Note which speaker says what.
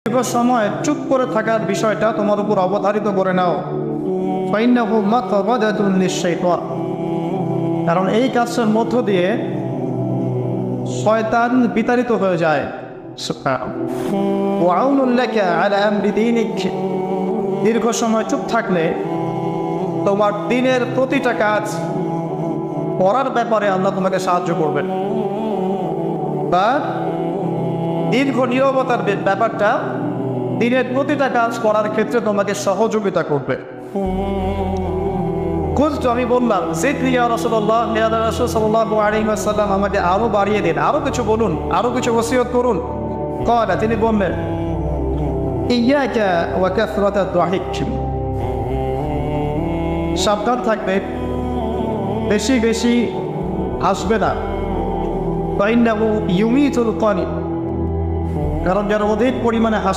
Speaker 1: দীর্ঘ সময় চুপ করে থাকার বিষয়টা তোমার উপর অবধারিত করে নাও, ফাইন্নাহু মাতবাদাতুন লিশ-শাইতান, কারণ এই কাজের মধ্য দিয়ে শয়তান বিতাড়িত হয়ে যায়। ওয়া আউনুন লাকা আলা আমরি দীনিক, দীর্ঘ সময় চুপ থাকলে তোমার দিনের প্রতিটা কাজ করার ব্যাপারে আল্লাহ তোমাকে সাহায্য করবেন, বা দীর্ঘ নীরবতার ব্যাপারটা দিনের প্রতিটা কাজ করার ক্ষেত্রে তোমাকে সহযোগিতা করবে। আমি বললাম জিদনি ইয়া রাসূলুল্লাহ, ইয়া রাসূল সাল্লাল্লাহু আলাইহি ওয়াসাল্লাম, আমাকে আরো বাড়িয়ে দিন, আরো কিছু বলুন, আরো কিছু ওসিয়ত করুন। ক্বালা, তিনি বললেন ইয়াকা ওয়া কাসরাতাদ দাহিক, সাবধান থাকবে, বেশি বেশি হাসবে না। ফাইন্নাহু ইউমিতুল কালিব, কারণ যারা অধিক পরিমাণে হাসে